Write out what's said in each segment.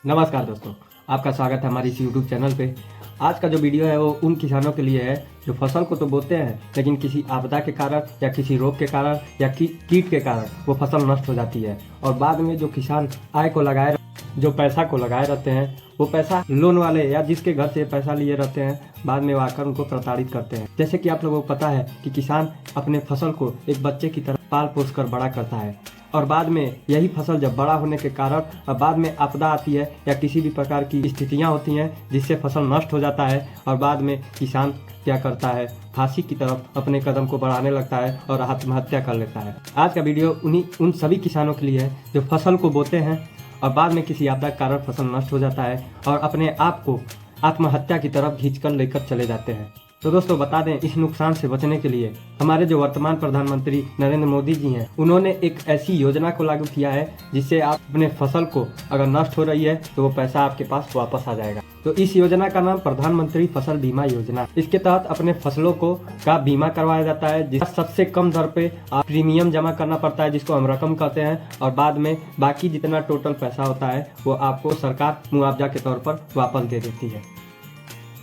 नमस्कार दोस्तों, आपका स्वागत है हमारे इस YouTube चैनल पे। आज का जो वीडियो है वो उन किसानों के लिए है जो फसल को तो बोते हैं लेकिन किसी आपदा के कारण या किसी रोग के कारण या कीट के कारण वो फसल नष्ट हो जाती है और बाद में जो किसान आय को लगाए जो पैसा को लगाए रहते हैं वो पैसा लोन वाले या जिसके घर से पैसा लिए रहते हैं बाद में वो आकर उनको प्रताड़ित करते हैं। जैसे कि आप लोगों को पता है कि किसान अपने फसल को एक बच्चे की तरह पाल पोस कर बड़ा करता है और बाद में यही फसल जब बड़ा होने के कारण और बाद में आपदा आती है या किसी भी प्रकार की स्थितियां होती हैं जिससे फसल नष्ट हो जाता है और बाद में किसान क्या करता है, फांसी की तरफ अपने कदम को बढ़ाने लगता है और आत्महत्या कर लेता है। आज का वीडियो उन सभी किसानों के लिए है जो फसल को बोते हैं और बाद में किसी आपदा के कारण फसल नष्ट हो जाता है और अपने आप को आत्महत्या की तरफ खींचकर लेकर चले जाते हैं। तो दोस्तों बता दें, इस नुकसान से बचने के लिए हमारे जो वर्तमान प्रधानमंत्री नरेंद्र मोदी जी हैं उन्होंने एक ऐसी योजना को लागू किया है जिससे आप अपने फसल को अगर नष्ट हो रही है तो वो पैसा आपके पास वापस आ जाएगा। तो इस योजना का नाम प्रधानमंत्री फसल बीमा योजना। इसके तहत अपने फसलों का बीमा करवाया जाता है जिसका सबसे कम दर पे आप प्रीमियम जमा करना पड़ता है जिसको हम रकम कहते हैं और बाद में बाकी जितना टोटल पैसा होता है वो आपको सरकार मुआवजा के तौर पर वापस दे देती है।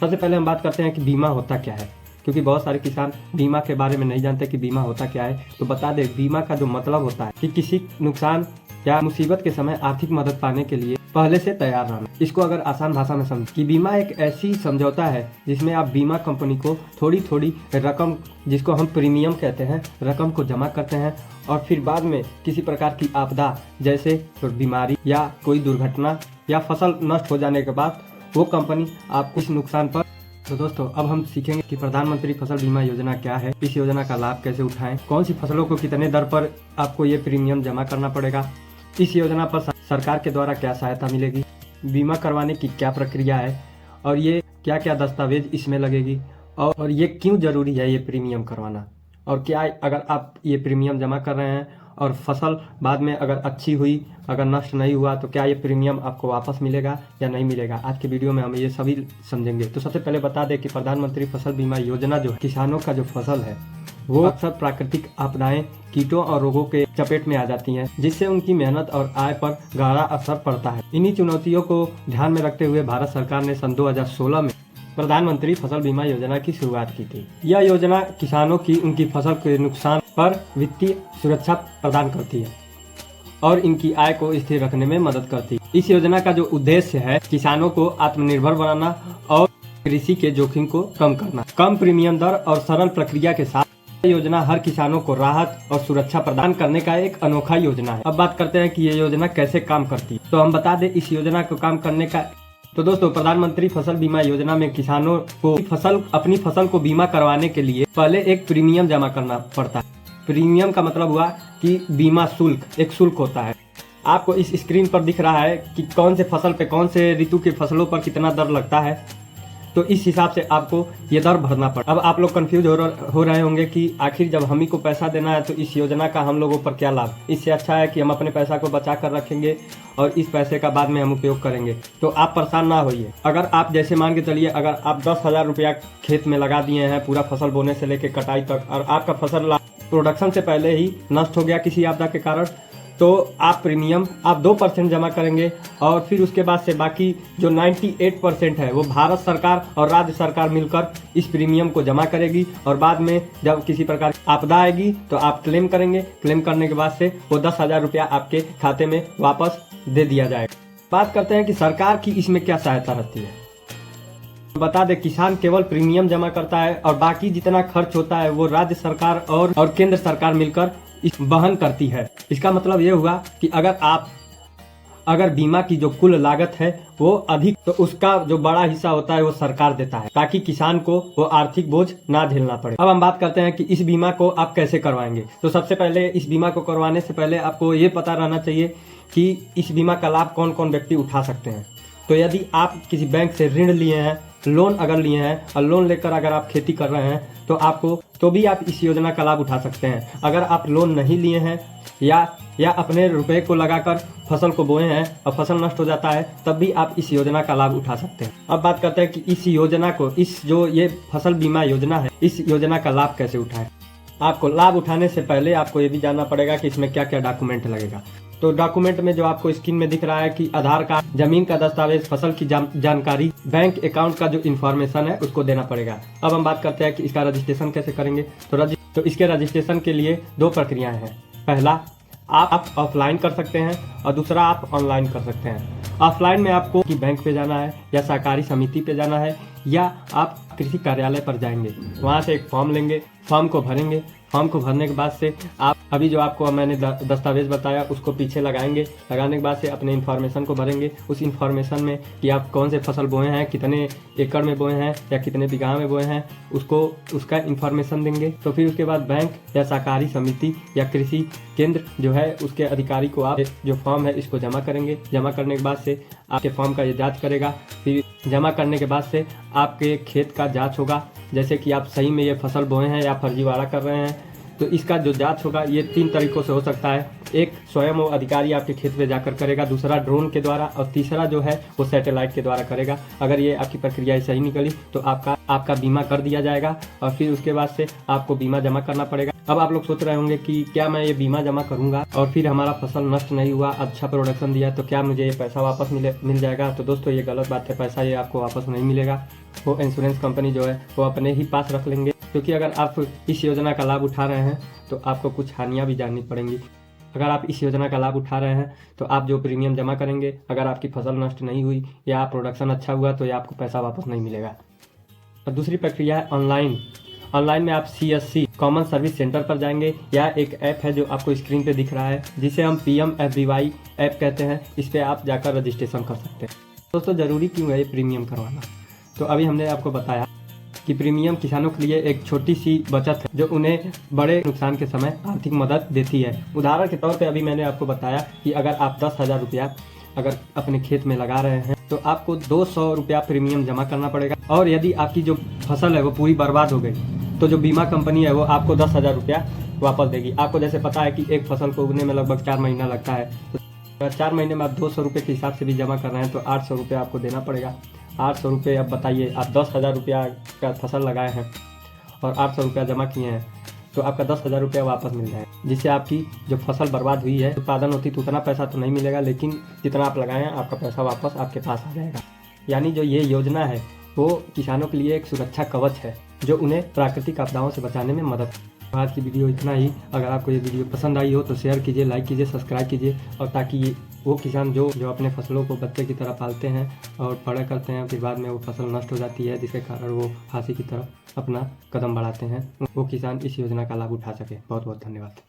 सबसे पहले हम बात करते हैं कि बीमा होता क्या है, क्योंकि बहुत सारे किसान बीमा के बारे में नहीं जानते कि बीमा होता क्या है। तो बता दें, बीमा का जो मतलब होता है कि किसी नुकसान या मुसीबत के समय आर्थिक मदद पाने के लिए पहले से तैयार रहना। इसको अगर आसान भाषा में समझ कि बीमा एक ऐसी समझौता है जिसमें आप बीमा कंपनी को थोड़ी थोड़ी रकम, जिसको हम प्रीमियम कहते हैं, रकम को जमा करते हैं और फिर बाद में किसी प्रकार की आपदा जैसे बीमारी या कोई दुर्घटना या फसल नष्ट हो जाने के बाद वो कंपनी आपको इस नुकसान पर। तो दोस्तों अब हम सीखेंगे कि प्रधानमंत्री फसल बीमा योजना क्या है, इस योजना का लाभ कैसे उठाएं, कौन सी फसलों को कितने दर पर आपको ये प्रीमियम जमा करना पड़ेगा, इस योजना पर सरकार के द्वारा क्या सहायता मिलेगी, बीमा करवाने की क्या प्रक्रिया है और ये क्या क्या दस्तावेज इसमें लगेगी और ये क्यों जरूरी है ये प्रीमियम करवाना, और क्या अगर आप ये प्रीमियम जमा कर रहे हैं और फसल बाद में अगर अच्छी हुई, अगर नष्ट नहीं हुआ तो क्या ये प्रीमियम आपको वापस मिलेगा या नहीं मिलेगा। आज के वीडियो में हम ये सभी समझेंगे। तो सबसे पहले बता दें कि प्रधानमंत्री फसल बीमा योजना जो है, किसानों का जो फसल है वो अक्सर प्राकृतिक आपदाएं, कीटों और रोगों के चपेट में आ जाती हैं जिससे उनकी मेहनत और आय पर गहरा असर पड़ता है। इन्हीं चुनौतियों को ध्यान में रखते हुए भारत सरकार ने सन 2016 में प्रधानमंत्री फसल बीमा योजना की शुरुआत की थी। यह योजना किसानों की उनकी फसल के नुकसान पर वित्तीय सुरक्षा प्रदान करती है और इनकी आय को स्थिर रखने में मदद करती है। इस योजना का जो उद्देश्य है किसानों को आत्मनिर्भर बनाना और कृषि के जोखिम को कम करना। कम प्रीमियम दर और सरल प्रक्रिया के साथ योजना हर किसानों को राहत और सुरक्षा प्रदान करने का एक अनोखा योजना है। अब बात करते हैं कि ये योजना कैसे काम करती है। तो हम बता दें इस योजना को काम करने का। तो दोस्तों प्रधानमंत्री फसल बीमा योजना में किसानों को अपनी फसल को बीमा करवाने के लिए पहले एक प्रीमियम जमा करना पड़ता है। प्रीमियम का मतलब हुआ कि बीमा शुल्क, एक शुल्क होता है। आपको इस स्क्रीन पर दिख रहा है कि कौन से फसल पे, कौन से ऋतु के फसलों पर कितना दर लगता है, तो इस हिसाब से आपको ये दर भरना पड़ता है। अब आप लोग कंफ्यूज हो रहे होंगे कि आखिर जब हम ही को पैसा देना है तो इस योजना का हम लोगों पर क्या लाभ। इससे अच्छा है कि हम अपने पैसा को बचा कर रखेंगे और इस पैसे का बाद में हम उपयोग करेंगे। तो आप परेशान ना होइए। अगर आप जैसे मान के चलिए, अगर आप 10,000 रुपया खेत में लगा दिए हैं पूरा फसल बोने से लेकर कटाई तक और आपका फसल प्रोडक्शन से पहले ही नष्ट हो गया किसी आपदा के कारण, तो आप प्रीमियम 2% जमा करेंगे और फिर उसके बाद से बाकी जो 98% है वो भारत सरकार और राज्य सरकार मिलकर इस प्रीमियम को जमा करेगी और बाद में जब किसी प्रकार की आपदा आएगी तो आप क्लेम करेंगे। क्लेम करने के बाद से वो 10,000 रुपया आपके खाते में वापस दे दिया जाएगा। बात करते हैं कि सरकार की इसमें क्या सहायता रहती है। बता दें, किसान केवल प्रीमियम जमा करता है और बाकी जितना खर्च होता है वो राज्य सरकार और केंद्र सरकार मिलकर इस वहन करती है। इसका मतलब ये हुआ कि अगर बीमा की जो कुल लागत है वो अधिक, तो उसका जो बड़ा हिस्सा होता है वो सरकार देता है ताकि किसान को वो आर्थिक बोझ ना झेलना पड़े। अब हम बात करते हैं कि इस बीमा को आप कैसे करवाएंगे। तो सबसे पहले इस बीमा को करवाने से पहले आपको ये पता रहना चाहिए कि इस बीमा का लाभ कौन कौन व्यक्ति उठा सकते हैं। तो यदि आप किसी बैंक से ऋण लिए हैं, लोन अगर लिए हैं और लोन लेकर अगर आप खेती कर रहे हैं तो भी आप इस योजना का लाभ उठा सकते हैं। अगर आप लोन नहीं लिए हैं या अपने रुपए को लगाकर फसल को बोए हैं और फसल नष्ट हो जाता है तब भी आप इस योजना का लाभ उठा सकते हैं। अब बात करते हैं कि इस योजना को, ये फसल बीमा योजना है, इस योजना का लाभ कैसे उठाएं। आपको लाभ उठाने से पहले आपको ये भी जानना पड़ेगा कि इसमें क्या क्या डॉक्यूमेंट लगेगा। तो डॉक्यूमेंट में जो आपको स्क्रीन में दिख रहा है कि आधार कार्ड, जमीन का दस्तावेज, फसल की जानकारी, बैंक अकाउंट का जो इन्फॉर्मेशन है उसको देना पड़ेगा। अब हम बात करते हैं कि इसका रजिस्ट्रेशन कैसे करेंगे। तो इसके रजिस्ट्रेशन के लिए 2 प्रक्रियाएं हैं। पहला, आप ऑफलाइन कर सकते हैं और दूसरा आप ऑनलाइन कर सकते हैं। ऑफलाइन में आपको कि बैंक पे जाना है या सहकारी समिति पे जाना है या आप कृषि कार्यालय पर जाएंगे, वहाँ से एक फॉर्म लेंगे, फॉर्म को भरेंगे। फॉर्म को भरने के बाद से आप अभी जो आपको मैंने दस्तावेज बताया उसको पीछे लगाएंगे। लगाने के बाद से अपने इन्फॉर्मेशन को भरेंगे। उस इन्फॉर्मेशन में कि आप कौन से फसल बोए हैं, कितने एकड़ में बोए हैं या कितने बीघा में बोए हैं, उसका इन्फॉर्मेशन देंगे। तो फिर उसके बाद बैंक या सहकारी समिति या कृषि केंद्र जो है उसके अधिकारी को आप जो फॉर्म है इसको जमा करेंगे। जमा करने के बाद से आपके फॉर्म का ये जाँच करेगा। फिर जमा करने के बाद से आपके खेत का जाँच होगा, जैसे कि आप सही में ये फसल बोए हैं या फर्जीवाड़ा कर रहे हैं। तो इसका जो जांच होगा ये 3 तरीकों से हो सकता है। एक, स्वयं वो अधिकारी आपके खेत में जाकर करेगा, दूसरा ड्रोन के द्वारा और तीसरा जो है वो सैटेलाइट के द्वारा करेगा। अगर ये आपकी प्रक्रिया सही निकली तो आपका बीमा कर दिया जाएगा और फिर उसके बाद से आपको बीमा जमा करना पड़ेगा। अब आप लोग सोच रहे होंगे कि क्या मैं ये बीमा जमा करूंगा और फिर हमारा फसल नष्ट नहीं हुआ, अच्छा प्रोडक्शन दिया, तो क्या मुझे ये पैसा वापस मिल जाएगा? तो दोस्तों ये गलत बात है, पैसा ये आपको वापस नहीं मिलेगा। वो इंश्योरेंस कंपनी जो है वो अपने ही पास रख लेंगे, क्योंकि अगर आप इस योजना का लाभ उठा रहे हैं तो आपको कुछ हानियाँ भी जाननी पड़ेंगी। अगर आप इस योजना का लाभ उठा रहे हैं तो आप जो प्रीमियम जमा करेंगे, अगर आपकी फसल नष्ट नहीं हुई या प्रोडक्शन अच्छा हुआ तो ये आपको पैसा वापस नहीं मिलेगा। और दूसरी प्रक्रिया है ऑनलाइन। ऑनलाइन में आप CSC कॉमन सर्विस सेंटर पर जाएंगे या एक ऐप है जो आपको स्क्रीन पे दिख रहा है जिसे हम PMFBY ऐप कहते हैं। इस पर आप जाकर रजिस्ट्रेशन कर सकते हैं। दोस्तों ज़रूरी क्यों है ये प्रीमियम करवाना? तो अभी हमने आपको बताया कि प्रीमियम किसानों के लिए एक छोटी सी बचत है जो उन्हें बड़े नुकसान के समय आर्थिक मदद देती है। उदाहरण के तौर पे अभी मैंने आपको बताया कि अगर आप 10,000 रुपया अगर अपने खेत में लगा रहे हैं तो आपको 200 रुपया प्रीमियम जमा करना पड़ेगा। और यदि आपकी जो फसल है वो पूरी बर्बाद हो गई तो जो बीमा कंपनी है वो आपको 10,000 रुपया वापस देगी। आपको जैसे पता है कि एक फसल को उगने में लगभग 4 महीना लगता है, तो 4 महीने में आप 200 रुपये के हिसाब से भी जमा कर रहे हैं तो 800 रुपया आपको देना पड़ेगा। 800 रुपये, अब बताइए आप 10,000 रुपया का फसल लगाए हैं और 800 रुपया जमा किए हैं तो आपका 10,000 रुपया वापस मिल जाएगा, जिससे आपकी जो फसल बर्बाद हुई है, उत्पादन होती तो उतना पैसा तो नहीं मिलेगा, लेकिन जितना आप लगाए हैं आपका पैसा वापस आपके पास आ जाएगा। यानी जो ये योजना है वो किसानों के लिए एक सुरक्षा कवच है जो उन्हें प्राकृतिक आपदाओं से बचाने में मदद। आज की वीडियो इतना ही। अगर आपको ये वीडियो पसंद आई हो तो शेयर कीजिए, लाइक कीजिए, सब्सक्राइब कीजिए, और ताकि वो किसान जो अपने फसलों को बच्चे की तरह पालते हैं और बड़ा करते हैं, फिर बाद में वो फसल नष्ट हो जाती है जिसके कारण वो फांसी की तरफ अपना कदम बढ़ाते हैं, वो किसान इस योजना का लाभ उठा सके। बहुत बहुत धन्यवाद।